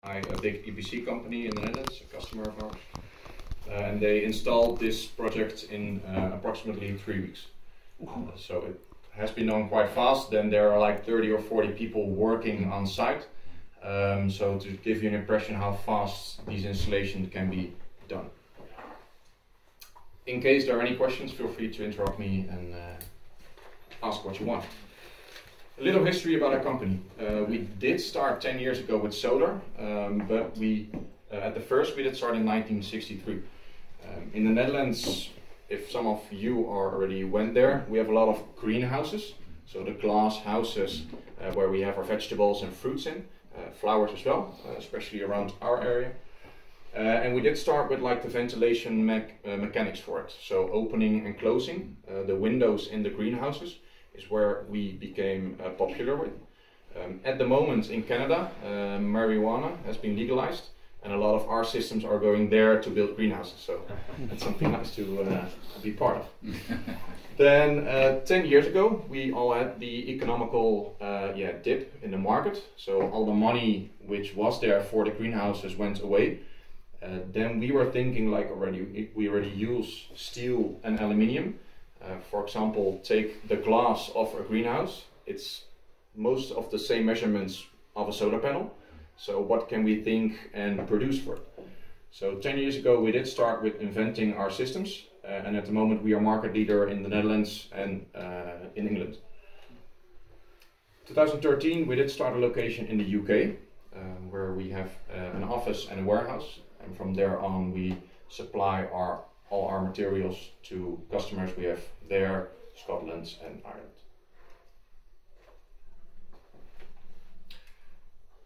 a big EPC company in the Netherlands, a customer of ours. And they installed this project in approximately 3 weeks. So it has been done quite fast. Then there are like 30 or 40 people working on site. So to give you an impression how fast these installations can be done. In case there are any questions, feel free to interrupt me and ask what you want. A little history about our company. We did start 10 years ago with solar, but at the first we did start in 1963. In the Netherlands, if some of you already went there, we have a lot of greenhouses. So the glass houses where we have our vegetables and fruits in, flowers as well, especially around our area. And we did start with like the ventilation mechanics for it. So opening and closing the windows in the greenhouses is where we became popular with. At the moment in Canada, marijuana has been legalized, and a lot of our systems are going there to build greenhouses. So that's something nice to be part of. Then 10 years ago, we all had the economical dip in the market. So all the money which was there for the greenhouses went away. Then we were thinking like we already use steel and aluminium. For example, take the glass of a greenhouse. It's most of the same measurements of a solar panel. So what can we think and produce for it? So 10 years ago we did start with inventing our systems, and at the moment we are market leader in the Netherlands and in England. 2013 we did start a location in the UK, where we have an office and a warehouse, and from there on we supply all our materials to customers we have there, Scotland and Ireland.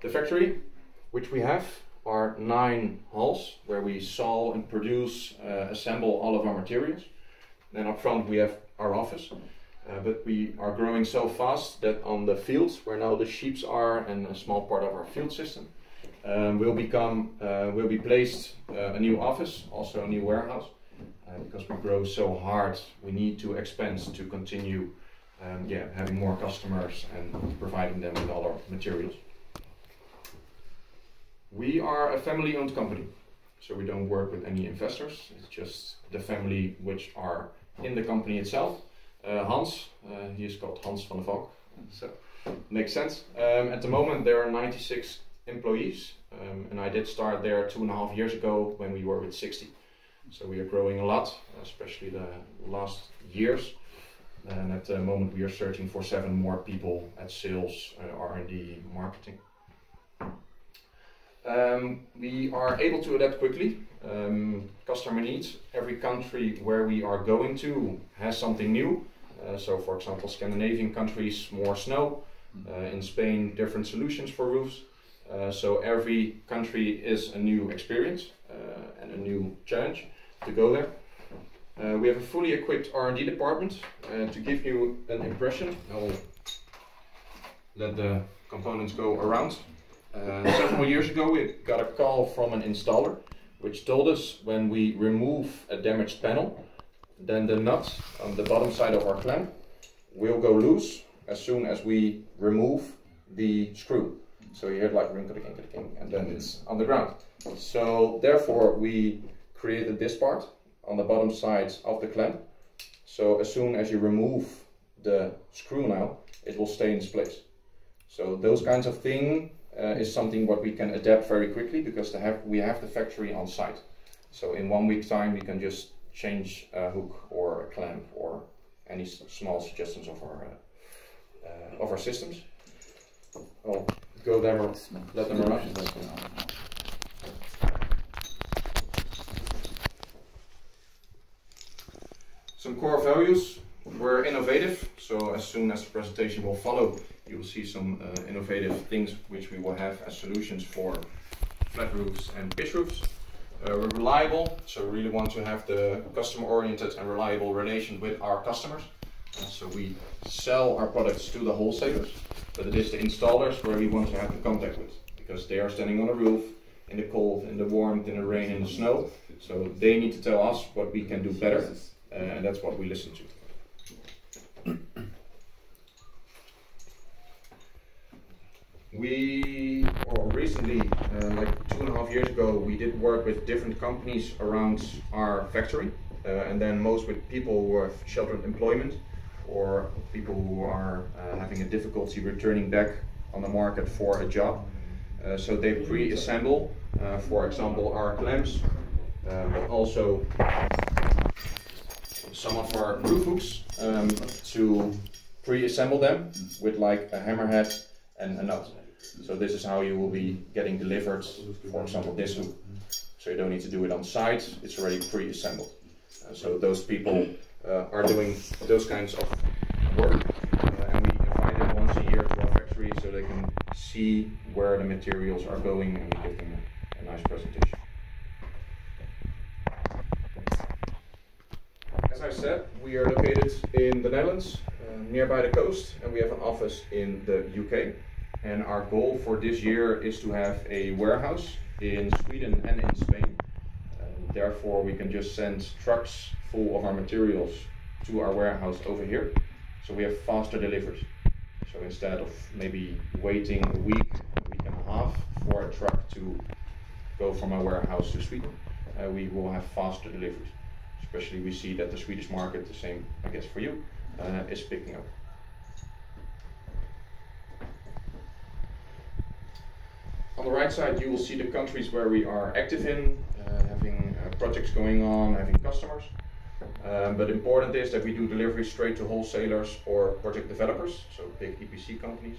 The factory, which we have, are 9 halls where we saw and produce, assemble all of our materials. Then up front we have our office, but we are growing so fast that on the fields where now the sheeps are and a small part of our field system will be placed a new office, also a new warehouse. Because we grow so hard, we need to expand to continue having more customers and providing them with all our materials. We are a family-owned company, so we don't work with any investors. It's just the family which are in the company itself. Hans, he is called Hans van der Valk, so makes sense. At the moment there are 96 employees, and I did start there 2.5 years ago when we were with 60. So we are growing a lot, especially the last years. And at the moment we are searching for 7 more people at sales, R&D, marketing. We are able to adapt quickly. Customer needs. Every country where we are going to has something new. So for example, Scandinavian countries, more snow. In Spain, different solutions for roofs. So every country is a new experience and a new challenge to go there. We have a fully equipped R&D department. To give you an impression, I will let the components go around. Several years ago we got a call from an installer which told us when we remove a damaged panel, then the nut on the bottom side of our clamp will go loose as soon as we remove the screw. So you hear it like ring, and then it's on the ground. So therefore we created this part on the bottom side of the clamp. So as soon as you remove the screw now, it will stay in its place. So those kinds of things is something what we can adapt very quickly because we have the factory on site. So in 1 week's time we can just change a hook or a clamp or any small suggestions of our systems. I'll go there or let them run. Some core values. We're innovative, so as soon as the presentation will follow, you will see some innovative things which we will have as solutions for flat roofs and pitch roofs. We're reliable, so we really want to have the customer-oriented and reliable relation with our customers. So we sell our products to the wholesalers, but it is the installers where we want to have the contact with, because they are standing on a roof in the cold, in the warmth, in the rain, in the snow. So they need to tell us what we can do better, and that's what we listen to. We or recently, like 2.5 years ago, we did work with different companies around our factory, and then most with people who have sheltered employment or people who are having a difficulty returning back on the market for a job. So they pre-assemble, for example, our clamps, but also some of our roof hooks to pre-assemble them with like a hammerhead and a nut. So this is how you will be getting delivered, for example, this hook. So you don't need to do it on site, it's already pre-assembled. So those people are doing those kinds of work, and we invite them once a year to our factory so they can see where the materials are going, and we give them a nice presentation. As I said, we are located in the Netherlands, nearby the coast, and we have an office in the UK. And our goal for this year is to have a warehouse in Sweden and in Spain. Therefore, we can just send trucks full of our materials to our warehouse over here. So we have faster deliveries. So instead of maybe waiting a week and a half for a truck to go from our warehouse to Sweden, we will have faster deliveries. Especially we see that the Swedish market, the same I guess for you, is picking up. On the right side you will see the countries where we are active in, having projects going on, having customers. But important is that we do delivery straight to wholesalers or project developers, so big EPC companies.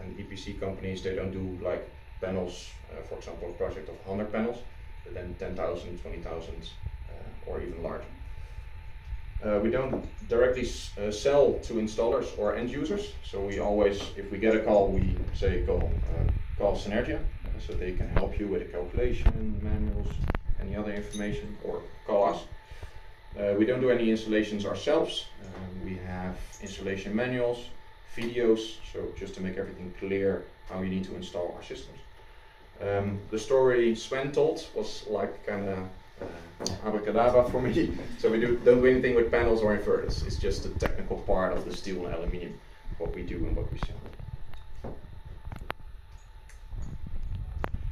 And EPC companies, they don't do like panels, for example a project of 100 panels, but then 10,000, 20,000 or even larger. We don't directly sell to installers or end users, so we always, if we get a call, we say call Synergia, so they can help you with a calculation, manuals, any other information, or call us. We don't do any installations ourselves. We have installation manuals, videos, so just to make everything clear how you need to install our systems. The story Sven told was like kind of abracadabra for me. So we don't do anything with panels or inverters. It's just the technical part of the steel and aluminium, what we do and what we sell.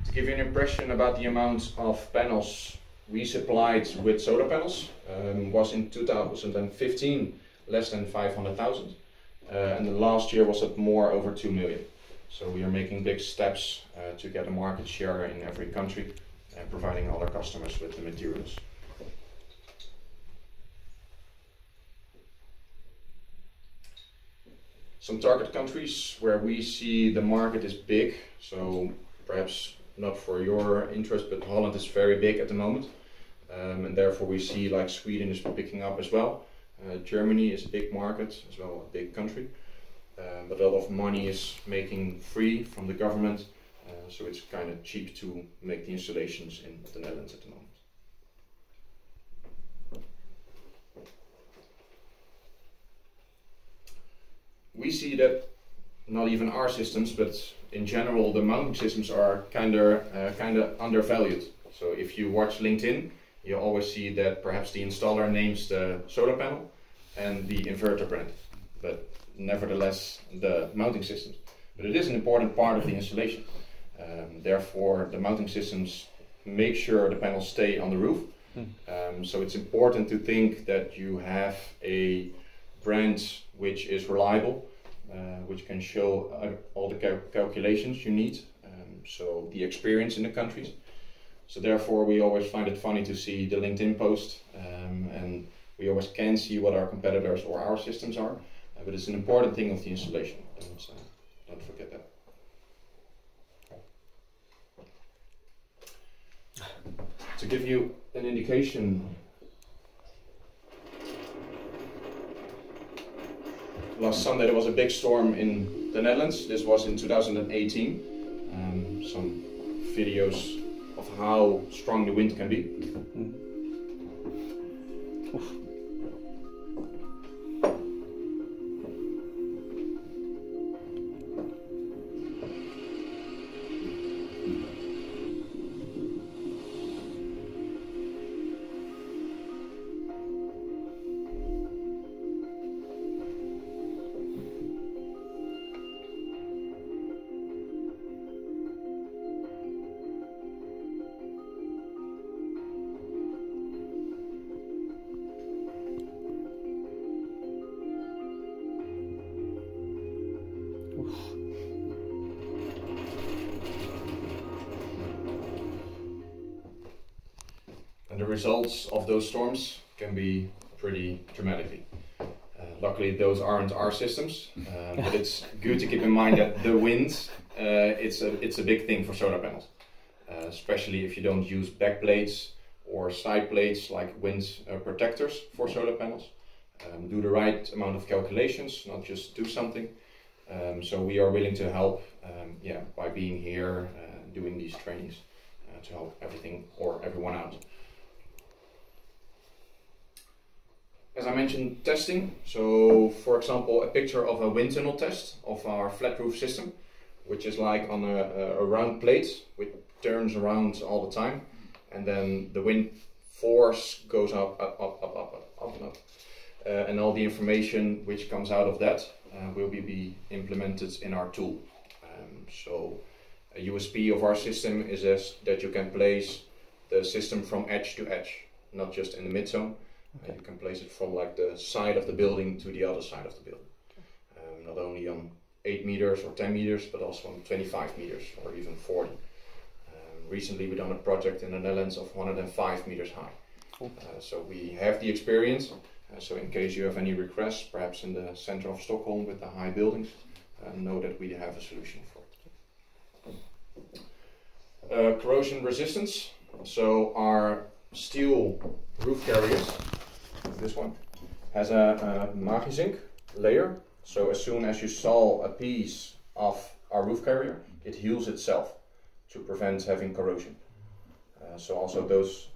To give you an impression about the amount of panels we supplied with solar panels, was in 2015 less than 500,000, and the last year was at more over 2 million. So we are making big steps to get a market share in every country and providing other customers with the materials. Some target countries where we see the market is big, so perhaps not for your interest, but Holland is very big at the moment, and therefore we see like Sweden is picking up as well. Germany is a big market as well, a big country, but a lot of money is making free from the government, so it's kind of cheap to make the installations in the Netherlands at the moment. We see that not even our systems, but in general the mounting systems are kind of undervalued. So if you watch LinkedIn, you always see that perhaps the installer names the solar panel and the inverter brand, but nevertheless the mounting systems. But it is an important part of the installation. Therefore, the mounting systems make sure the panels stay on the roof. So it's important to think that you have a brand which is reliable, which can show all the calculations you need, so the experience in the countries. So therefore we always find it funny to see the LinkedIn post, and we always can see what our competitors or our systems are, but it's an important thing of the installation. Don't forget that. To give you an indication, last Sunday there was a big storm in the Netherlands. This was in 2018. Some videos of how strong the wind can be. And the results of those storms can be pretty dramatically. Luckily those aren't our systems, but it's good to keep in mind that the wind, it's a big thing for solar panels. Especially if you don't use back plates or side plates like wind protectors for solar panels. Do the right amount of calculations, not just do something. So we are willing to help by being here, doing these trainings to help everything or everyone out. As I mentioned, testing. So for example, a picture of a wind tunnel test of our flat roof system, which is like on a round plate which turns around all the time, and then the wind force goes up and up. And all the information which comes out of that will be implemented in our tool. So a USP of our system is that you can place the system from edge to edge, not just in the mid-zone. Okay. You can place it from like the side of the building to the other side of the building. Not only on 8 meters or 10 meters, but also on 25 meters or even 40. Recently we've done a project in the Netherlands of 105 meters high. Cool. So we have the experience. So in case you have any requests, perhaps in the center of Stockholm with the high buildings, know that we have a solution for it. Corrosion resistance. So our steel roof carriers, this one, has a Magizinc layer. So as soon as you saw a piece of our roof carrier, it heals itself to prevent having corrosion. So also those...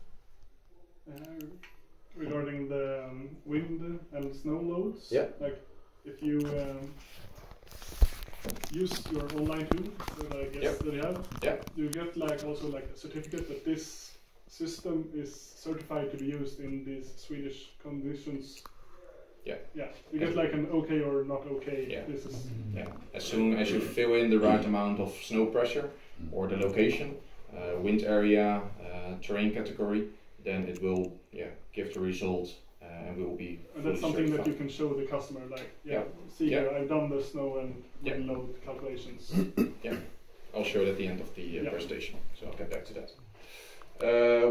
regarding the wind and snow loads, yeah. Like if you use your online tool that I guess that you have, you get like also like a certificate that this system is certified to be used in these Swedish conditions. You get like an okay or not okay. This is as soon as you fill in the right amount of snow pressure or the location, wind area, terrain category, then it will give the result and we will be and that's something certified. That you can show the customer, like see here, I've done the snow and wind load calculations. I'll show it at the end of the presentation, so I'll get back to that.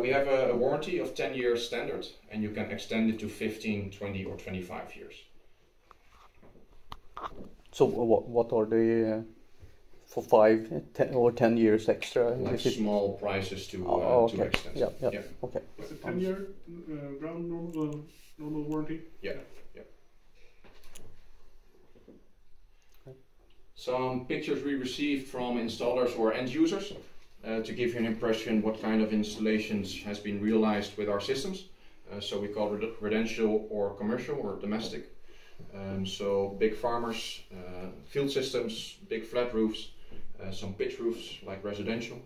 We have a warranty of 10 years standard, and you can extend it to 15, 20 or 25 years. So what are the for 5, 10 or 10 years extra? Like small prices to extend. Okay. It's a 10-year ground normal warranty? Yeah. Some pictures we received from installers or end users to give you an impression what kind of installations has been realized with our systems. So we call it residential or commercial or domestic. So big farmers, field systems, big flat roofs, some pitch roofs like residential.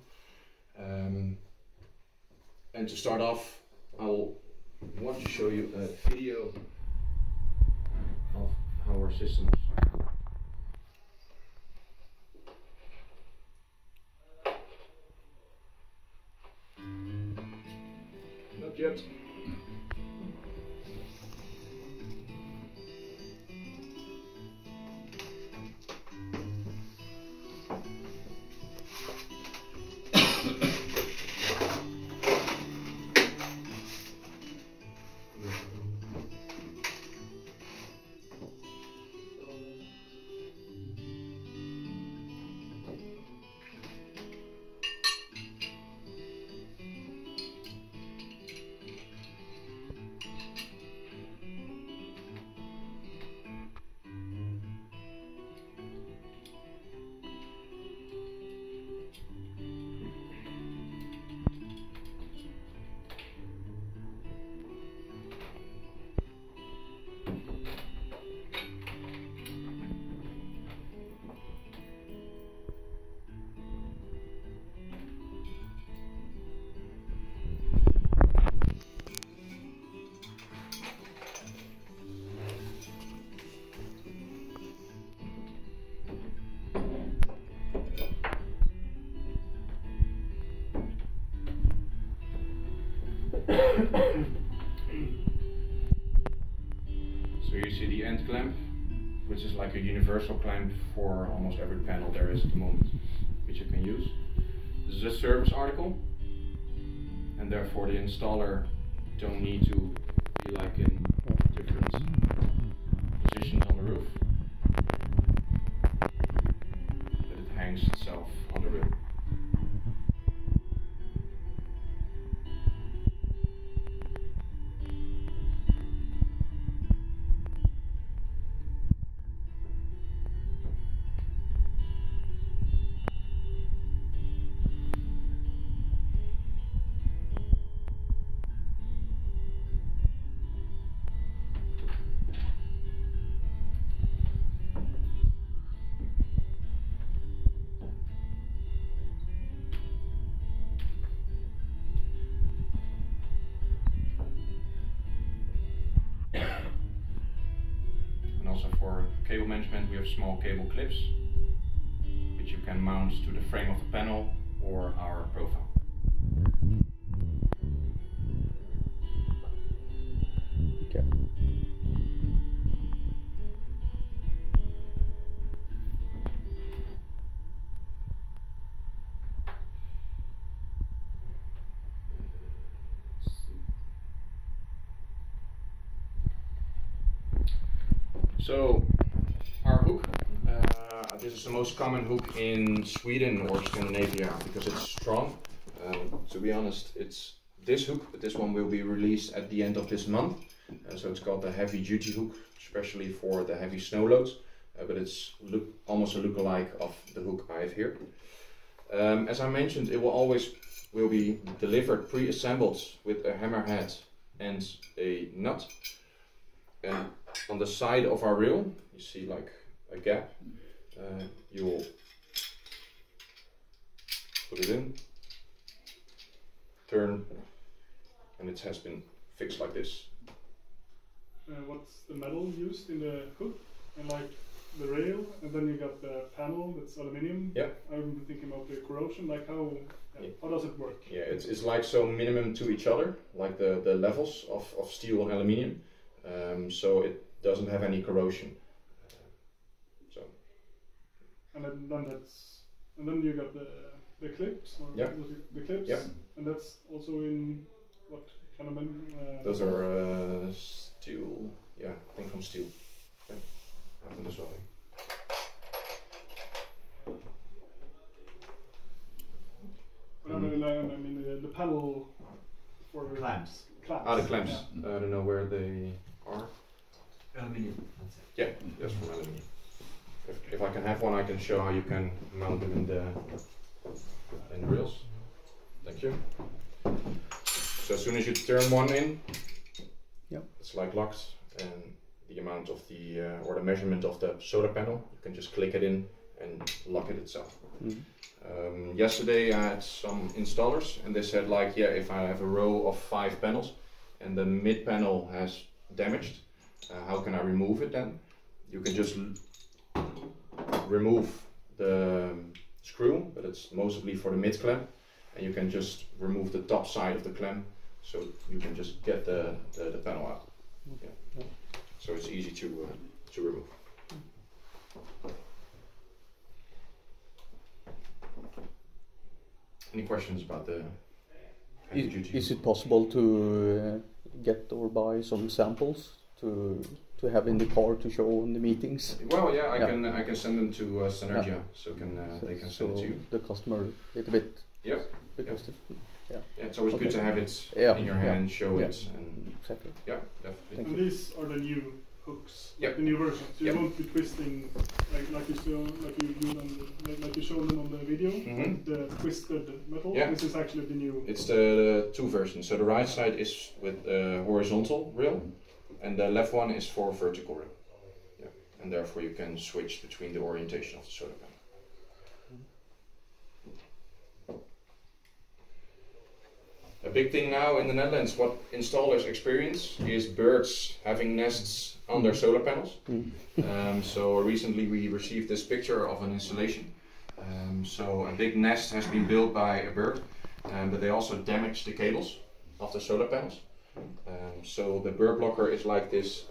And to start off, I want to show you a video of how our systems not yet. So you see the end clamp, which is like a universal clamp for almost every panel there is at the moment, which you can use. This is a service article, and therefore the installer don't need to be like in different positions on the roof, but it hangs itself on the roof. Also for cable management, we have small cable clips which you can mount to the frame of the panel or our profile. Okay. So our hook, this is the most common hook in Sweden or Scandinavia because it's strong. To be honest, it's this hook, but this one will be released at the end of this month. So it's called the heavy duty hook, especially for the heavy snow loads, but it's almost a lookalike of the hook I have here. As I mentioned, it will be delivered pre-assembled with a hammerhead and a nut. And on the side of our reel, you see like a gap. You will put it in, turn, and it has been fixed like this. What's the metal used in the hook? And like the rail, and then you got the panel that's aluminium. Yeah. I'm thinking about the corrosion. Like how does it work? Yeah, it's like so minimum to each other, like the levels of steel and aluminium. So it doesn't have any corrosion. And then you got the clips. Or yeah. The clips. Yeah. And that's also in what kind of? Those are steel. Yeah, I think from steel. Yeah, from this one. I mean the panel for clamps. Ah, the clamps. Yeah. I don't know where they are. Aluminium. Yeah, just from aluminium. If I can have one, I can show how you can mount them in the reels. Thank you. So as soon as you turn one in, it's like locked, and the amount of the or the measurement of the solar panel, you can just click it in and lock it itself. Yesterday I had some installers, and they said like, yeah, if I have a row of 5 panels and the mid panel has damaged, how can I remove it then? You can just remove the screw, but it's mostly for the mid clamp, and you can just remove the top side of the clamp, so you can just get the panel out. Yeah. So it's easy to remove. Any questions about the heavy duty? Is it possible to get or buy some samples to have in the car to show in the meetings? Well, yeah, I can send them to Synergia, so they can send it to you. The customer a little bit. Yeah. Because yeah, it's always good to have it in your hand, show it, and exactly. Yeah, definitely. And these are the new hooks, the new versions. So you won't be twisting like you showed them on the video. The twisted metal. Yeah. This is actually the new. It's the 2 versions. So the right side is with horizontal rail, and the left one is for vertical rail. Yeah, and therefore you can switch between the orientation of the solar panel. A big thing now in the Netherlands, what installers experience, is birds having nests on their solar panels. So recently we received this picture of an installation. So a big nest has been built by a bird, but they also damaged the cables of the solar panels. So the bird blocker is like this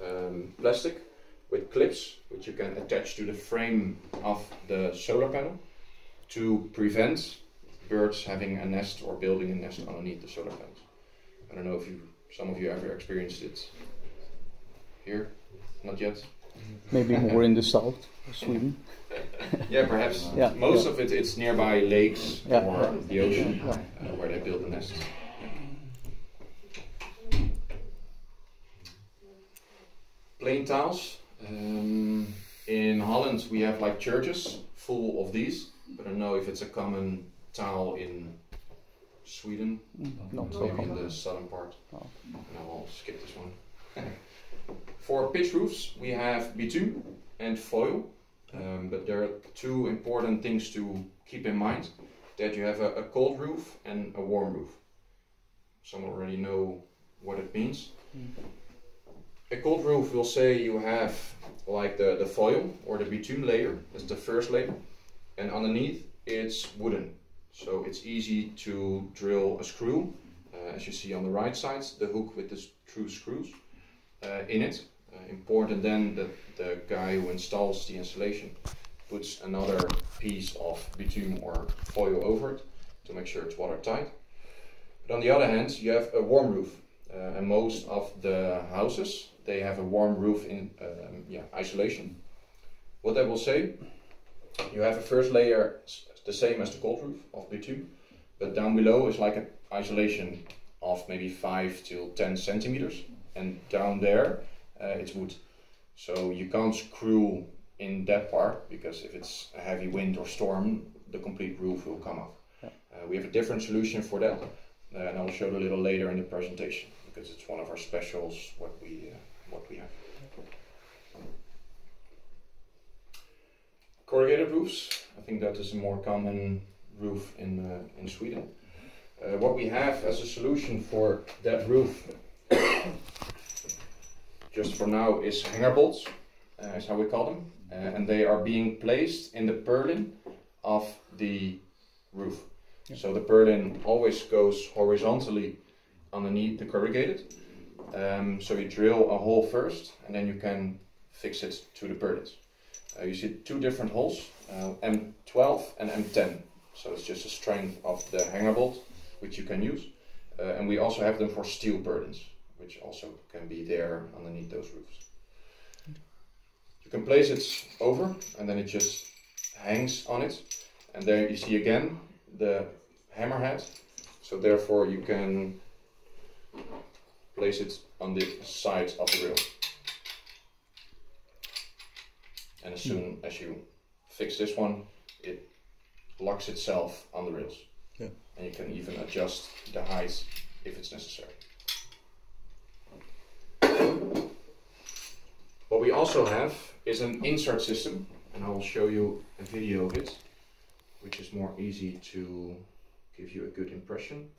plastic with clips, which you can attach to the frame of the solar panel to prevent birds having a nest or building a nest underneath the solar panels. I don't know if you've Some of you ever experienced it here? Not yet? Maybe more in the south of Sweden. Yeah, perhaps. Yeah, Most yeah. of it's nearby lakes Yeah, or yeah. the ocean Yeah. where they build the nests. Plain tiles. In Holland we have like churches full of these, but I don't know if it's a common tile in Sweden. Not so Maybe in common. the southern part. Oh. No, I'll skip this one. For pitch roofs we have bitumen and foil, but there are two important things to keep in mind. That you have a cold roof and a warm roof. Some already know what it means. A cold roof will say you have like the foil or the bitumen layer, that's the first layer, and underneath it's wooden. So it's easy to drill a screw, as you see on the right side, the hook with the true screws in it. Important then that the guy who installs the installation puts another piece of bitumen or foil over it to make sure it's watertight. But on the other hand, you have a warm roof, and most of the houses they have a warm roof in isolation. What that will say, you have a first layer the same as the cold roof of bitumen, but down below is like an isolation of maybe 5 to 10 centimeters, and down there it's wood. So you can't screw in that part, because if it's a heavy wind or storm, the complete roof will come off. Yeah. We have a different solution for that, and I'll show it a little later in the presentation, because it's one of our specials what we have. Corrugated roofs, I think that is a more common roof in Sweden. What we have as a solution for that roof, just for now, is hanger bolts, is how we call them, and they are being placed in the purlin of the roof. Yeah. So the purlin always goes horizontally underneath the corrugated. So you drill a hole first, and then you can fix it to the purlins. You see two different holes, M12 and M10. So it's just a strength of the hanger bolt, which you can use. And we also have them for steel purlins, which also can be there underneath those roofs. You can place it over, and then it just hangs on it. And there you see again the hammerhead. So therefore you can place it on the side of the rail. And as soon as you fix this one, it locks itself on the rails. Yeah. And you can even adjust the height if it's necessary. What we also have is an insert system, and I will show you a video of it, which is more easy to give you a good impression.